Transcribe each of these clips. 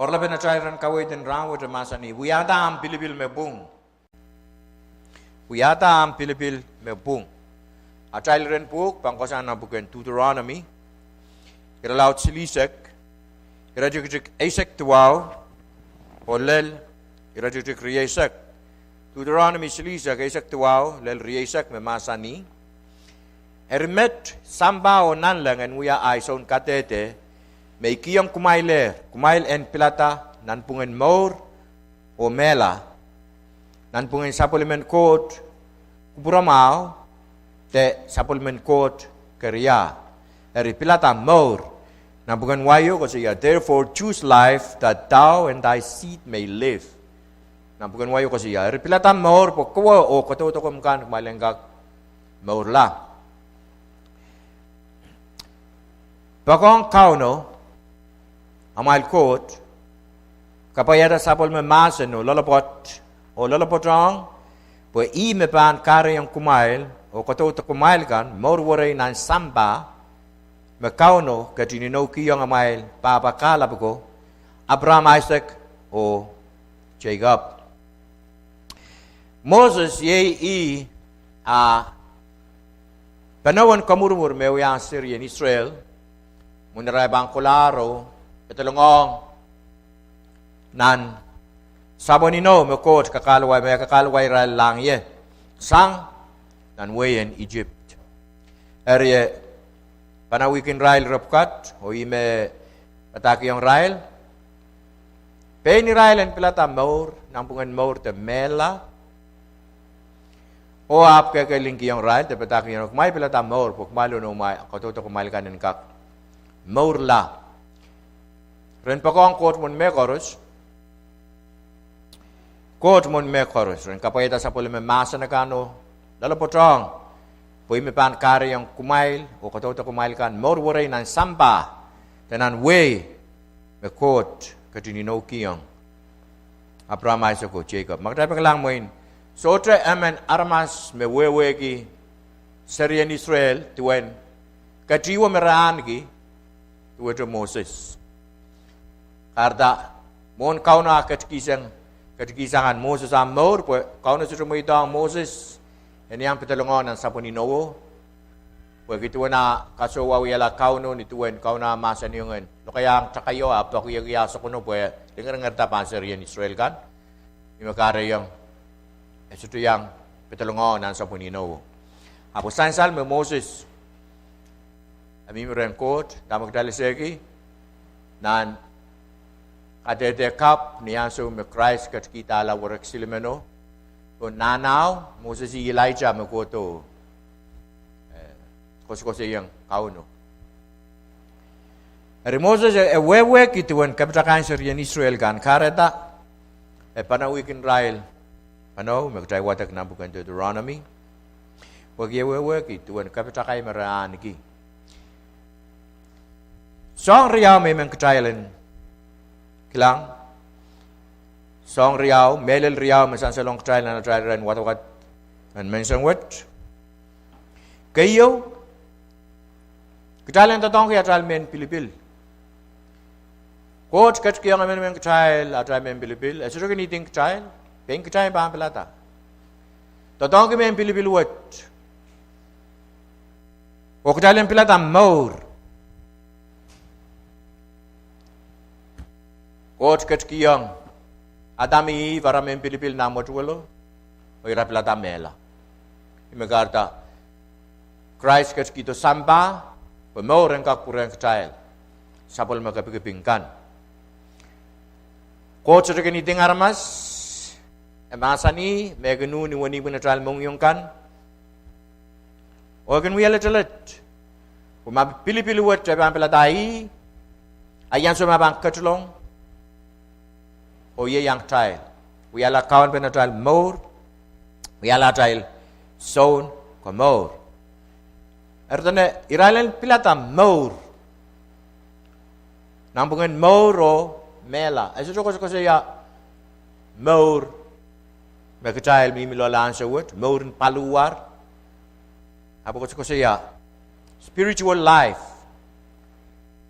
Orla bena cairan kawai dan rawa de masani. Wiahda am Pilipil me Pwung. Wiahda am Pilipil me Pwung. A cairan puk pangkosan na bukan Deuteronomy. Ira laut silisek. Ira jik Isaac tuau. Olel. Ira jik Isaac. Deuteronomy silisek Isaac tuau lel Isaac me masani. Ermet samba o nanlangan wia ay son katete. May kiyang kumail en pilata, nan pungen maur o mela, nan pungen supplement code, kupuramao, te supplement code keriya. Eri pilata maur, nan pungen wayo ko siya, therefore choose life that thou and thy seed may live. Nan pungen wayo ko siya, eri pilata maur, po kuwa o katoto kumkan, kumailengkak maur la. Bakong kauno, amal kot, kapayada sapol me masen o lolopot rong, po me pan kare yung kumail, o katoto kumail kan, morwore nan samba, me kauno, katinino kiyong amail, papakala ko, Abraham, Isaac, o Jacob. Moses ye panawan kamurmur me uyang Syria in Israel, munaray bang kularo, Petulungong nan sabonino mekot kakalway lang ye sang nan wayen Egypt area panawikin rail rapkat o ime atake yung rail ni rail en pilata maur nampungan maur te mela o ap ke lingki yung rail te patake yung may pilata maur pok malo no may katoto kumail kanin kak maur la ren pakong kot mon me koros ren kapayata sa pula me masa na kano lalo potong poy me pan kare yung kumail o katoto kumail kan mor waray nan samba tenan way me kot katinino kiyong Abraham, Isaac o Jacob magtay lang mo in sotre amen armas me wewe ki Syrian Israel tuwen katiwa meraan ki tuwe Moses Karda, mon kau na katikisangan Moses ang maur, kau na susumo ito ang Moses, yan yung pitalungon ng sapuninowo, gitu na kasuwa wala kau no nituwen kau na masan yung lo kaya ang tsakayo apa ko yung iyaso ko no dengar ngerta panser yan Israel kan, yung makare yung ito yung pitalungon ng sapuninowo. Apo sansal mo Moses, amin mo rin kot, damag dalisegi, nan kadedekap niya so me Christ kat kita la warak silimeno o nanaw Moses si Elijah me koto kosko yang kauno Eri Moses wewe kituan kapitakan Syrian Israel kan kareta panawikin Israel panaw me kay watak na bukan Deuteronomy wag wewe kituan kapitakay maraan ki song riyaw may men katailen Kilang song riau melel riau masan salong trial na trial ran watakat and mention what kayo kitalan tatong kaya trial men Pilipil coach kat kaya ngamen men trial at trial men Pilipil asuro kiniting trial peng trial pa pelata tatong men Pilipil what o kitalan pelata more Kot kat kiyang adami varamen Pilipil na motulo o irapilata mela. Imagarta Christ kat kito samba pemauren kak pureng kecil sapol makapikipingkan. Kot sa kiniting armas emasani meganu ni wani bunatral mongyongkan o gan wiyala talat Puma Pilipil wat jaban pelatai ayan sumabang katulong o ye yang trial. We ala kawan pena trial more. We ala trial soon ko more. Ertane irailan pilata more. Nampungan more o mela. Aso ko ya more. Magkatrial mi milolaan sa word. More paluar. Apo ko ya spiritual life.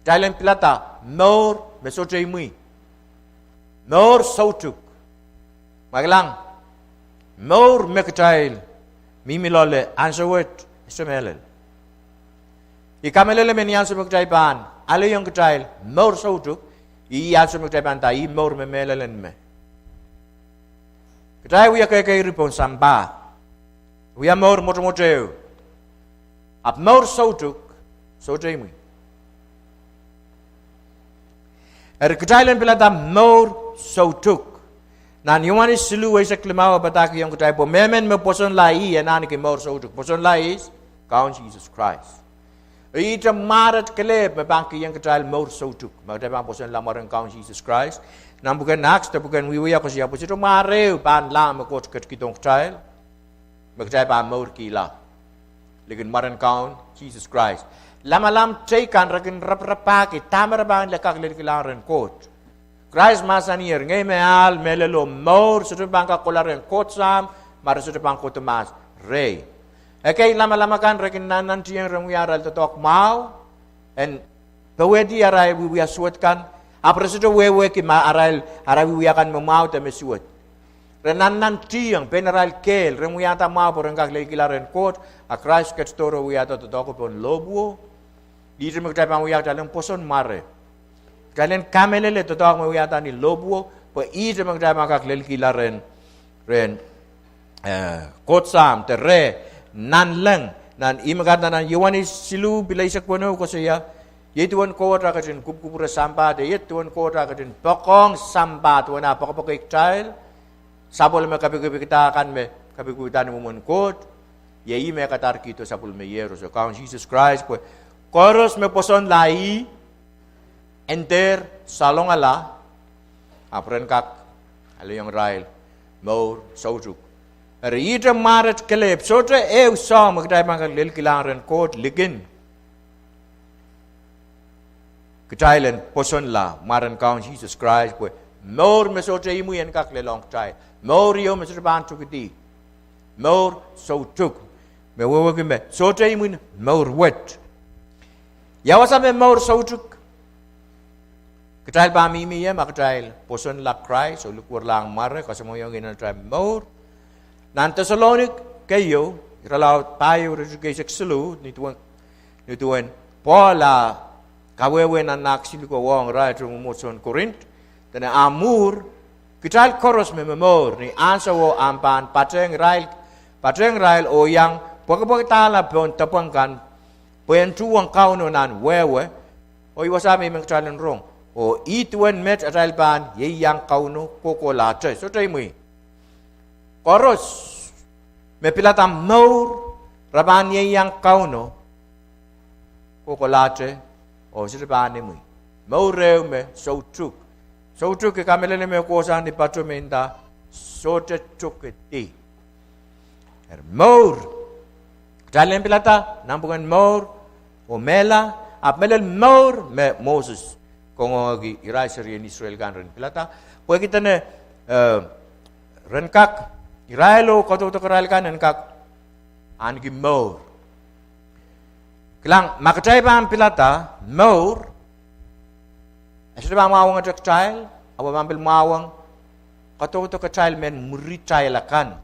Thailand pilata more mesotre mui. More sautuk. Maglang. More mektail. Mimilole ansawet semelel. Ikamelele men yansu mektail pan. Ale yung ktail more sautuk. I yansu mektail pan ta I more memelelen me. Ktail wiya kay ripon samba. Wiya more motomoteo. Ap more sautuk. Sautuk mi. Ktailen pilata more sautuk. Nan yuani silu wesa klimawa bataki yung kutay po. Memen me poson lai enani ki more sautuk. Poson lai is count Jesus Christ. Ita marat kelep me bangki yung kutay more sautuk. Magtay bang poson la marang count Jesus Christ. Nan bukan next bukan wiwiya ko siya po. Sito mareu pan la me kot ket kitong kutay. Magtay pa more kila. Ligan marang count Jesus Christ. Lama-lam caikan rakin rap-rapaki. Tamar bang lekak likilaran kot. Christ masanir ngay meal melelo more sudah bangka kolaren kotsam mara sudah bangko temas rey. Ekay lama-lama kan rekin nanti yang remuyaral totok mau and pewedi arai wiya suat kan apre sudah wewe ki ma arai wiya kan memau te mesuat. Renan nanti yang peneral kel remuyata mau porengkak lekilaren kot a Christ ket storo wiya totok pon lobuo. Di remuk pang wiya dalam poson mare. Kalian kamelele totoo mo yata ni lobuo po ite magdama kaklelkila ren kotsam terre nanlang nan imaganda nan yuani silu bila isak pono ko siya yetuan ko ra ka din kupkupura samba de yetuan ko ra ka din pokong samba tuan apa ko child sabol me kapiku kita kan me kapiku tan mumon kot ye me katar kito sabol me yero so count Jesus Christ po koros me poson lai enter salong ala apren kak ale yung rail more saujuk riita marat kelep sotre eu sa magdai bang lel kilaren kot ligin kitailen poson la maran count Jesus Christ po more me sotre imu yen kak le long tai more yo me sotre ban tukiti more saujuk me wewe me sotre imu more wet yawasa me more saujuk Ketail ba mimi ya maketail poson la cry so lukur lang mare kasi mo yung ina try more nan Thessalonik kayo iralaw tayo rejugesek selu nituan Paula kawewe na naksili ko wong right rumuson Corinth tena amur ketail koros me memor ni ansa wo ampan pateng rail o yang pagkapagtala pon tapangkan puen tuwang kauno nan wewe o iwasami mengketailin rong o ituan met atal ban ye yang kauno koko late so tay mui koros me pilatam maur raban ye yang kauno koko late o sirban ni mui maureu me so truk ke kamelene me ko san di patromenta so te chuketi maur talen pilata nampungan maur o mela apmelel maur me Moses kung agi iraser yan Israel kan ren pilata po kita ne renkak Israelo kato Israel kan renkak angi maur kelang makacay pa ang pilata maur asya ba mawang at child aba mampil mawang kato child men muri child akan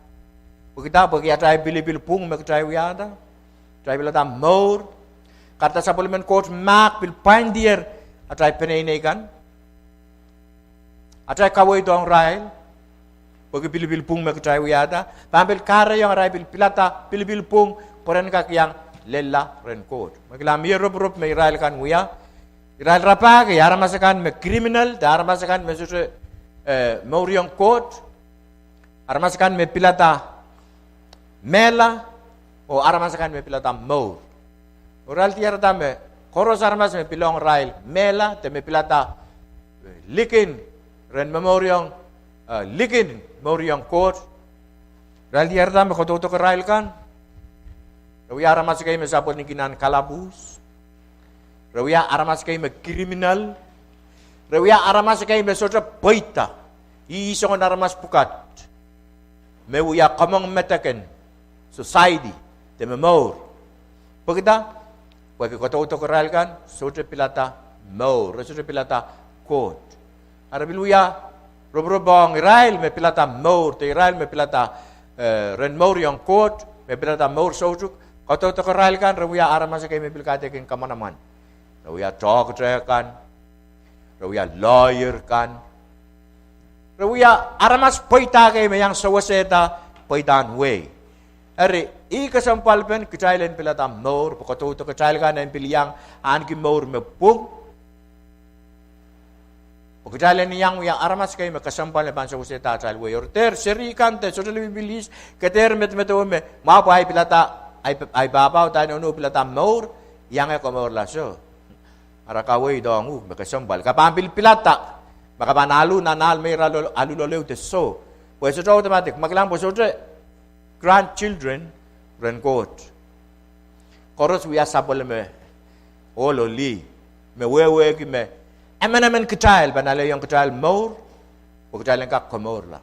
po kita pag atay Pilipil Pwung makacay Wiahda try pilata maur kata sa polimen coach mak pil pandier atay penainekan atay kaway do ang rail pag Pilipil Pwung makatay Wiahda pampil kara yung rail pilata Pilipil Pwung poren kakyang lela renkod maglam yerup may rail kan wiya rail rapa kay aramasakan me criminal da aramasakan me susu moriong code aramasakan me pilata mela o aramasakan me pilata maur oral tiara tame koros armas me pilong rail mela te me pilata likin ren memoriong likin moriong court rail tiara tame kototo ke rail kan rawi armas kay me sapol ni kinan kalabus rawi armas kay me kriminal rawi armas kay me sotra poita iisong armas pukat me wiya kamang metaken society te me maur pagita Pwede koto koral kan, sote pilata maur, sote pilata kot. Arabiluya Rubong Israel me pilata maur te Israel me pilata ren maur yang kot me pilata maur sojuk kau to Israel kan rawia arama sa kay me pilkate kin kamanaman rawia doctor kan rawia lawyer kan rawia aramas poita kay me yang sawaseta poitan way ari I kasampal pen kecailan pilata maur kau to kecail kan en piliang an ki maur me Pwung Pagkatala niyang aramas kayo makasampal na bansa ko sa tatal way. Or seri kante, so lebih bilis, kater met mapo ay pilata, ay babaw tayo no pilata maur, yang ay maur laso. Arakaway dong, makasampal. Kapampil pilata, makapanalo nanal may alulolew teso. Pues so automatic, maglang po so grandchildren, renkot. Koros wiya sapol me, ololi, me wewe ki me, Emen kecil, banale yang kecil maur, kecil yang kak maur lah.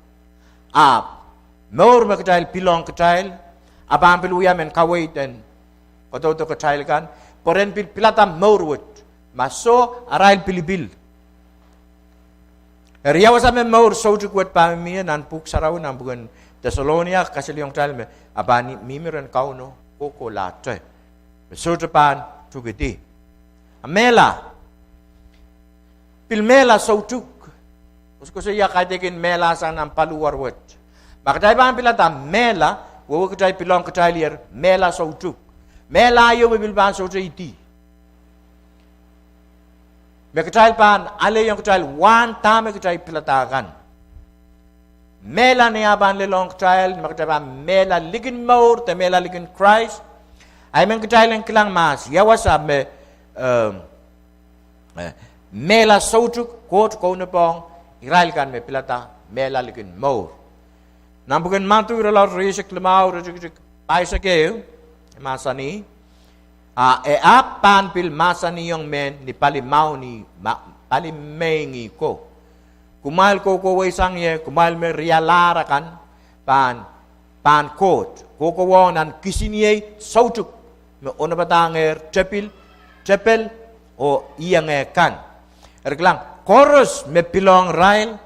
Maur kecil pilong kecil, apa ambil uya men kawai dan kau tu kecil kan, poren pilata maur wut, masuk arail Pilipil. Riawas men maur sojuk wut pami nan puk sarau nan bukan Kolonia kasih yang kecil me, apa ni mimiran kau no, koko late, sojupan tu gede, amela. Pilmela sautuk. Usko siya kaitekin mela sang ng paluwar wet. Makatay ba ang pilata mela, wawo katay pilong katay lier, mela sautuk. Mela ayo mabilban sautuk iti. Makatay pan, ale yung katay, one time katay pilatakan. Mela niya ban lelong katay, makatay pa mela ligin maur, te mela ligin Christ. Ay man katay lang kilang mas, yawasa me, Mela sautuk kot kau nepong Israel kan me pilata mela likin maur. Nampukan mantu iralau resik lemau resik paisa keu masani apan pil masani yang men ni pali mau ni pali mengi ko. Kumal ko waisang ye kumal me rialara kan pan kot ko wong nan kisiniye sautuk me ona batanger cepil o iyang kan. Erklang koros me pilong rail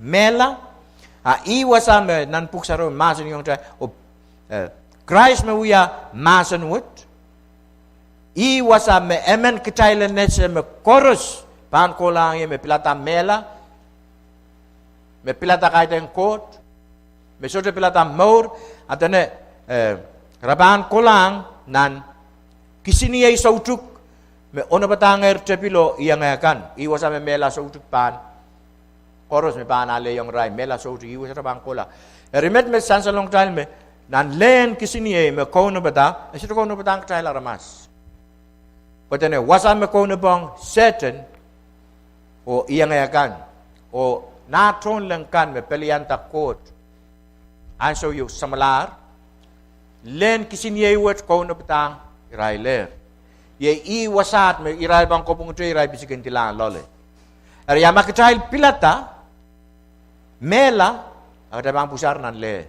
mela iwasa me nan puksaro masan yung Christ me uya masan wut iwasa me emen kitailen netse me koros pan ko lang me pilata mela me pilata kaiten kot me sote pilata maur atane raban ko lang nan kisiniye sautuk me ono batanger cepilo iyang akan iwasa me mela sautuk pan koros me pan ale yung rai mela sautuk iwasa rabang kola rimet me sansalong tal me nan len kisini me kono bata esito kono batang taila ramas patene wasa me kono bang certain o iyang akan o natron lang kan me pelian takot anso yu samalar len kisini iwat kono batang irailer ye wasat me irai bang ko pung irai bisikin tilang lole area makitail pilata mela ada bang pusar nan le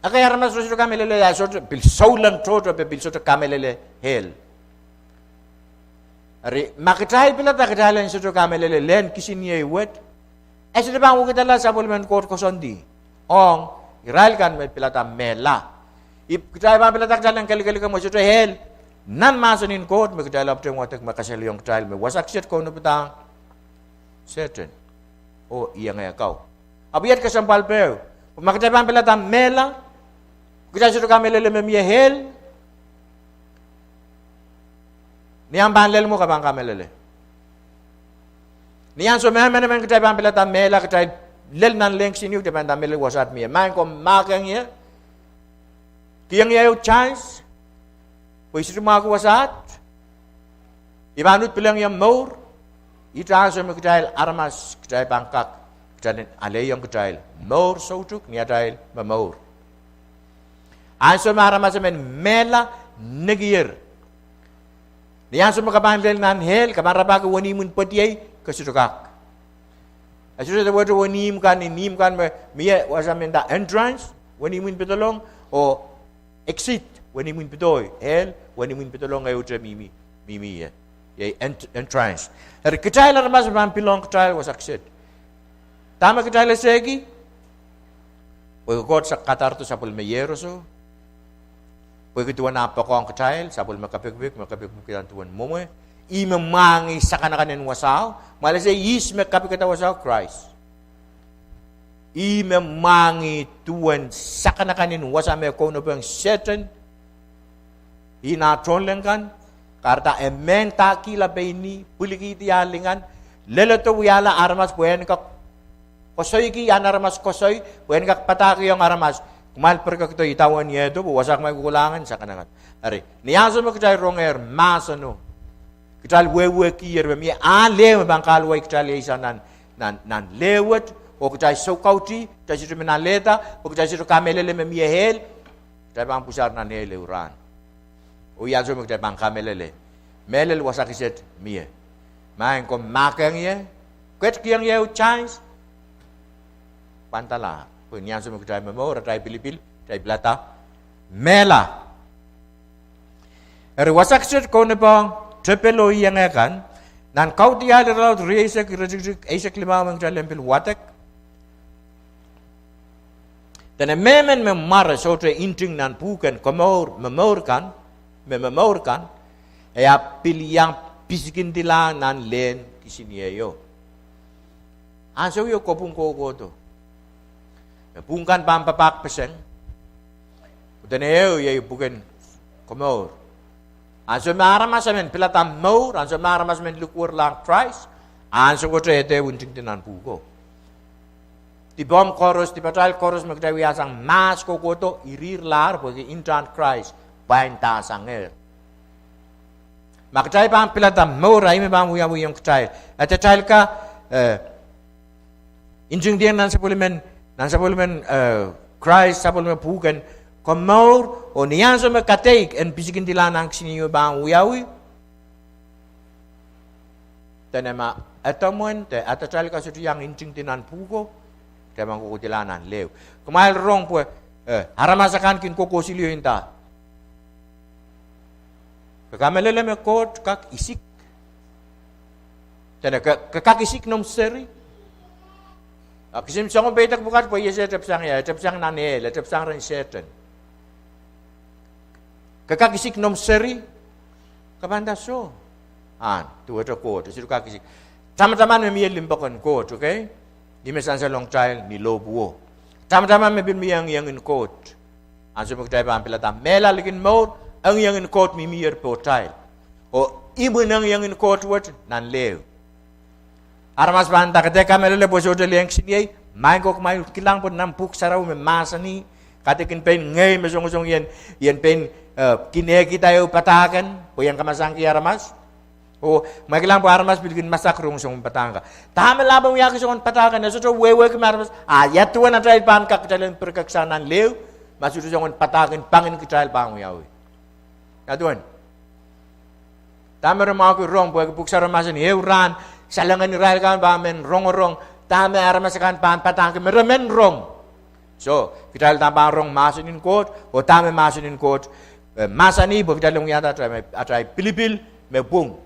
akay aramas rosu kamelele ya so bil soulan toto be bil so kamelele hel ari makitail pilata kitail so kamelele len kisiniye wet esde bang ko kitala sa bolmen ko sondi ong irai kan me pilata mela ip kitail bang pilata kitail kali ka mo so hel nan masanin kot me kajal apte watak makasel yung trial me wasak set ko no petang certain o iya nga kau abiyat kasampal pe makatapan pelata mela kajal sudah kamelele me hel niang banlel mo kabang kamelele niang so me men katapan pelata mela kajal lel nan leng sinu depan tamele wasat me man ko makang ye kiyang yayo chance Pwis rumah aku wasat, ibanut bilang yang maur, itransfer me kecil armas kecil bangkak, kecil alay yang kecil maur sautuk ni kecil maur. Answer me armas men mela negir. Ni answer me kapan nan hel, kapan rabak wani mun petiai kesutukak. Asyik ada waktu wani kan me wasam da entrance wani mun petolong o exit. When you pitoy, hell, when you pitolong ay utra mimi ya entrance. Kecil aramas man pilong kecil was accept. Tama kita lesegi. Pagkakot sa katar to sa pulmeyero so. Pagkituan na pa ko ang kachail, sa pulmakapikpik kita tuwan mo mo. Imamangi sa kanakanin wasaw. Malasay is makapikita wasaw, Christ. Imamangi tuwan sa kanakanin wasaw may kono pang Satan. Inatron lang kan. Karta ementa kila bayni, pulikiti yalingan. Leleto wiyala aramas, puyen ka kosoy ki yan aramas kosoy, puyen ka pataki yung aramas. Kumal per ka kito itawan yedo, wasak may kukulangan sa kanangan. Ari, niyaso mo kitay ronger, masano. Kital wewe ki yerwe, mi lewe bang kalway kital isa nan lewet, o kitay sokauti, kitay situ minaleta, o kitay situ kamelele me miehel, kitay bang pusar nan hele uran. O yaso mo kitay bang kamelele. Melel wasak iset mie. Main ko makang ye, kwet kiyang ye chance. Pantala, punyan sa mga tayo memora, tayo Pilipil, tayo Blata, mela. Wasak sit ko na pang tripelo yang akan, nan kau tiada raut reisek reisek lima mga tayo lempil watek. Dan memen memara sotre inting nan bukan memorkan, ya pilih pisikin tila nan len kisini yo. Anso yo kopung ko to. Pungkan pampapak peseng. Utaneo yay bukan komor. Anso maramas men pilatam mor, anso maramas men lukur lang Christ. Anso ko trete unting tinan pugo. Di bom koros, di patal koros magdawi asang mas kokoto irir lar porque intran Christ bainta sanger. Makatay pang pilatam mor ay me bang uyang kacay. At kacay ka injing diyan nan sa pulumen Christ sa pulumen pugan komor o niyan sa makateik en pisikin tila nang siniyo bang uyawi tanema atamuan te atatal ka sa yang injing tinan pugo te bang kukutilanan lew kumail rong po haramasakan kin kokosilyo inta kakamelele me kot kak isik tena kak isik nom seri. Kisim sangong betak bukat po iya tepsang nanel, tepsang rin Satan. Kakakisik nom seri, kabanda so. Tuwa to kot, siru kakisik. Tama-tama may miya limbakon kot, okay? Di mesan sa long child, ni lobuo. Tama-tama may binmiyang yang in kot. Anso magtayo pa ang pilata, mela ligin mo, ang yang in kot may miyar po child. O ibo nang yang in kot wat, nan lew. Armas banta kate kamelele boso de leng sini main kok main kilang pun nampuk sarau me masani kate kin pen ngei mesong yen pen kine kita yo patakan po yang kamasang ki armas o mai kilang po armas bilgin masak rung song patanga tama labang ya kisong patakan so wewe ki armas ya tuan na try pan ka kitalen perkaksanan lew masudo song patakan pangin kital pang yawi ya tuan tama rama ko rong po puksara masan heuran salangan ni Israel kan bamen rong tama aramas kan patang meremen rong so kita tambah rong masunin kot o tama masunin kot masani bo kita long yata atrai Pilipil me Pwung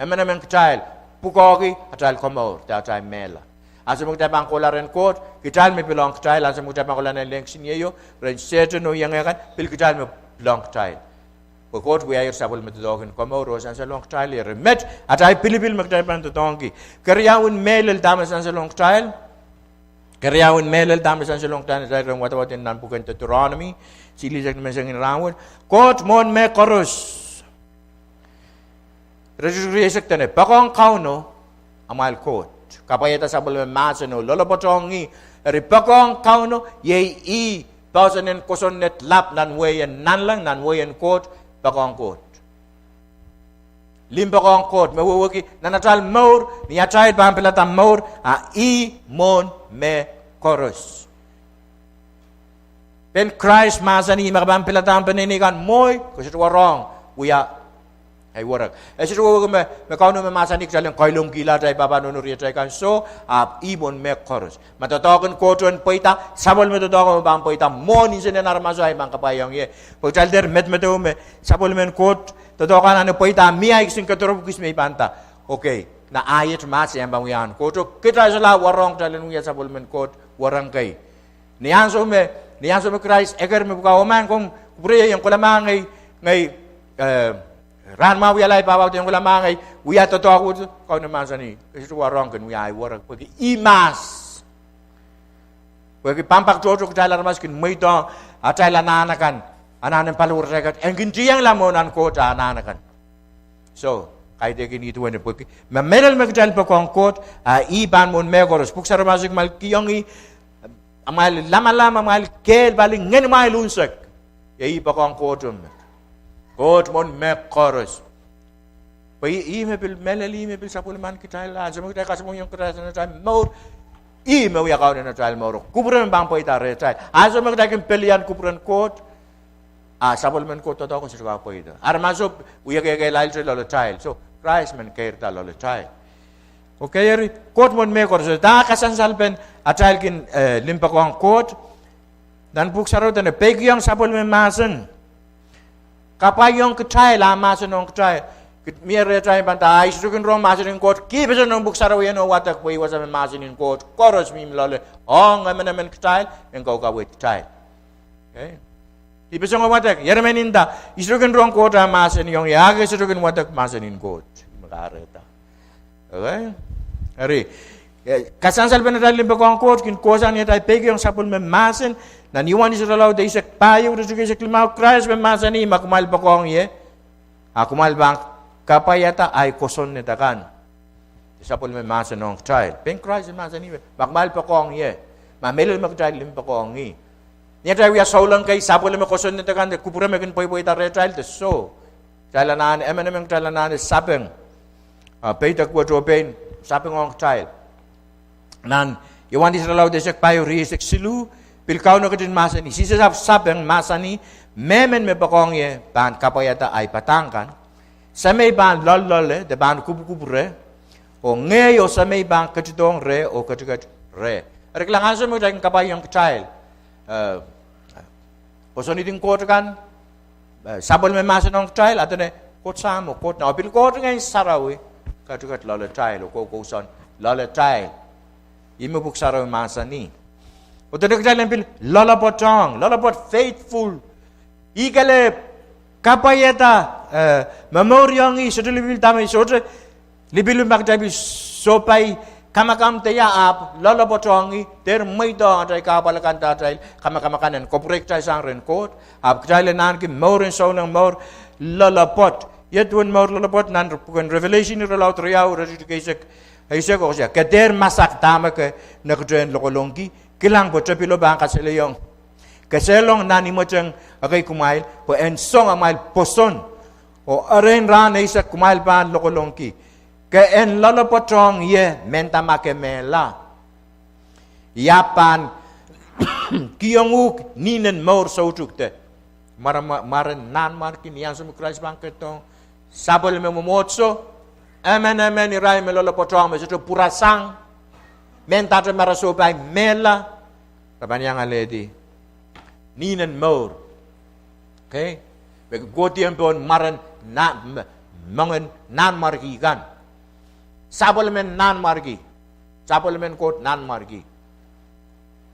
men kecil pukoki atrai komor atrai mela asam kita bang kolaren kot kita me belong kecil asam kita bang kolaren leng sini yo ren Satan no yang kan pil kita me belong kecil Pagkot wiyayar sabol metodogin komoro san sa long trial remet atay Pilipil magtay pan totongi karyawin melel tama san sa long trial karyawin melel tama san sa long trial atay rong watawatin nan bukan Deuteronomy silisag naman siyang inrawin kot mon me koros rejurisek tane pakong kauno amal kot kapayata sabol me masano lolopotongi ripakong kauno yei i pausanen koson net lap nan weyen nan lang nan weyen kot pakong kot. Lim pakong kot, mawawagi, nanatal maur, niyatay pampilatan maur, i mon me koros. Pen Christ masani makapampilatan paninikan moy, kasi ito warong, uya, ay warak. Kasi ito me kauno me masani kasalang kailong gila tayo papanunuri tayo kan, so, i mon me koros. Matatokan kotuan poita, sabol matatokan mabang poita, mon insin na naramaso ay mga kapayang ye. Pagchalder met me, sabol men kot, tatokan ano poita, miya iksing katurupukis may panta. Okay, na ayat masih yang bangunan koto kita salah warong dalam uya sapulmen kot warang kai nianso me Christ eger me buka oman kong kubre yang kulamang ngai ran ma uya lai bawa yang kulamang ngai uya toto aku kau nama sani itu warong kan uya warang pergi imas pergi pampak jojo dalam maskin meito atai lananakan anan palur rekat engin jiang lamonan kota ananakan so kaya degin itu ane pergi memeral megdal pekongkot iban mon megoros puksar masuk mal kiyongi amal lama mal kel baling ngen mal lunsak ya i pekongkot kot mon megoros pai i mepil melali mepil sapulman kita la semua kita kasih yang keras na time more i mau ya kau na trial more kuburan bang pai tare trial aso meg dakin pelian kuburan kot sapulman kot to ko sirwa pai itu armaso uya ke lail trial so Christ men care talo le child. Okay, yeri kot mon me kor so ta kasan salpen a child kin limpa ko ang kot dan buk saro tan peg yang sapol men masen. Kapay yung ke child la masen ong child. Kit mier re child banta ai sukin rom masen in kot ki beso nong buk saro yeno watak poi wasa men masen in kot koros mi lole ong men child en ko ka wet child. Okay. Ibesong watak, yermeninda, isurugan rong kota masen yung yaga isurugan watak masen in kot. Makareta. Okay? Hari, kasansal penadalim pagkong kot, kin kosan niya tayo pegi yung sapul men masen, na niwan isuralaw da isak payo, da sugi isak limaw Christ men masen ni, makumal pagkong ye, akumal bang kapayata ay koson nita kan. Sapul men masen ng child. Peng Christ men masen ni, makumal pagkong ye, mamelil magchild lim pagkong ye. Niya tayo ya saulang kay sapol me koson nito kan kupura me kin poy ta child to so chalanan emenem chalanan sapeng peita ko to pen sapeng ong child nan you want this allow the sek payo risek silu pilkaw no kadin masani sisa sapeng masani memen me bakong ye ban kapayata ay patangkan sa may ban lolole de ban kupure o ngayo sa may ban kaditong re o kadigat re reklangan sa mo dang kapayong child Koson iting kot kan sabol me masen ong child ato ne kot samo kot na pil kot ngai sarawi katukat lole child ko koson lole child imo buk sarawi masani oto ne child pil lola pot faithful igale kapayeta memoriang i sodli bil tamai sodre libil magdabi sopai kamakam teya ap lolo botongi ter maito atay kapalakan tatay kamakamakan koprek tay sang ren kot ap kailan nan ki more so nang more lolo pot yet when more lolo pot nan pukun revelation ro laut riau ro kaysak ayse ko siya kader masak tama ke nakudren lokolongki kilang bo trapilo bang kaseleyong kaselong nani mo chang agay kumail po en song amail poson o aren ran aysa kumail ban lokolongki ke en lolo potong ye menta makemela yapan kiyonguk ninen mor sautukte maran nan markin yang sum Christ bangketong sabol me momotso amen irai me lolo potong me seto purasang menta te maraso pai mela rabanyang aledi ninen mor okay be gotiam pon maran na mangen nan margigan sabol men nan margi sabol men kot nan margi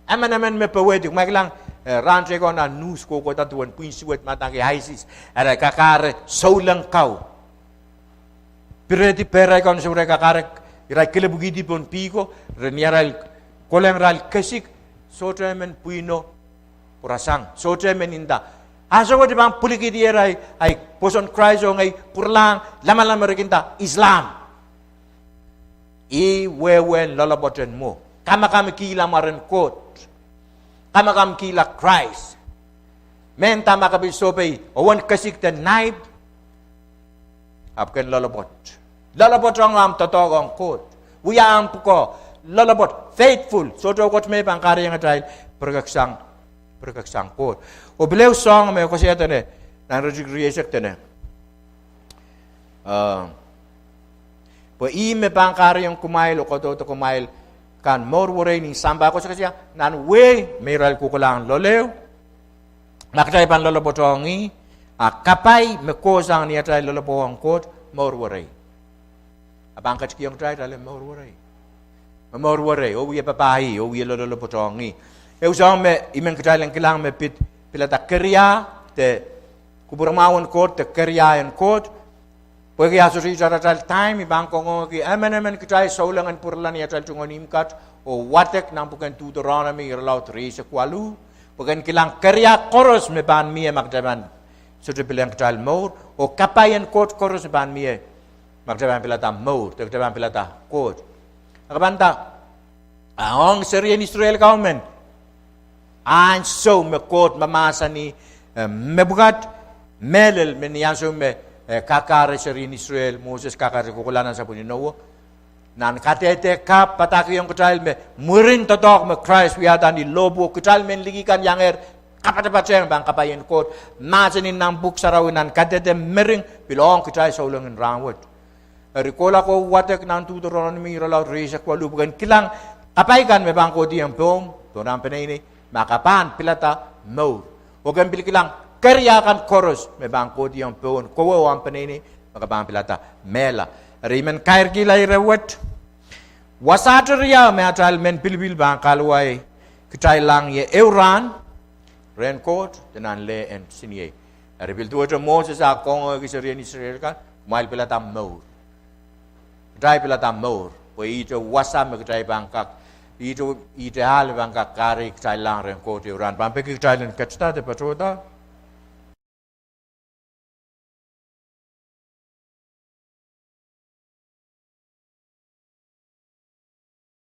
amen me pewedi maglang ranche ko na news ko tatuan puinsuet matang ISIS ara kakare saulang kau pireti perai kon sure kakare ira kile bugidi pon piko reniaral kolengral kesik sotre men puino purasang sotre men inda aso ko di bang puliki di erai ay poson Christ o ngai purlang lama rekinta Islam I wewen lalaboten mo. Kama kila maren kot. Kama kila Christ. Men tama kabisobay. Owan kasik ten naib. Apken lalabot. Lalabot ang am totoo ang kot. Uya ang puko. Lalabot. Faithful. So to kot may pangkari nga dahil perkaksang kot. O bilew song may kasi ito ne. Nang rejigriesek ito ne. Po ime pangkari yung kumail o koto kumail kan morwore ni samba ko sa kasya nan we meral kukulang lolew nakatay pan lolobotongi kapay me kozang niya tay lolobong kot morwore abang kat kiong trai dalam Mamor waray, o wiya papahi, o wiya lolo potongi. E usang me imen kajay lang kilang me pila ta kerja te kuburamawon kot te kerja en kot. Pwede asuri jara tal time ibang kongo ki emen kajay saulangan purlan ya tal tungon imkat o watek nampukan Deuteronomy irlaut reise kwalu. Pwede kilang kerja koros me ban miye magdaban. So te bilang kajay mor o kapayan kot koros me ban miye magdaban pila ta mor, te magdaban pila ta kot. Akabanta, ang Syrian Israel government, ang so mekot mamasa ni mebugat melel meniyaso me kakare Syrian Israel Moses kakare kukulanan sa puninowo nan katete kap pataki yung kutal me murin totok me Christ Wiahda ni lobo kutal men ligikan yanger kapatapateng bang kapayen kot masanin nang buksarawinan katete mering bilong kutal sa ulangin rangwot. Rikola ko watek nan Deuteronomy iralaw reisa ko lubugan kilang kapaikan me bang ko di ang Pwung tonang penini makapan pilata mo ogan bil kilang karyakan koros me bang ko di ang Pwung ko ang penini makapan pilata mela rimen kair gilay rewet wasatria me atal men Pilipil bang kalway kitay lang ye euran renkot tenan le en sinye ribil tuwa Moses a kong Syrian Israel kan mail pilata mo Dai pilata mor, poi ito wasam ke bangkak, ito ideal bangkak kari kailang rengko ti uran, pampe ki kailan kacta de patroda.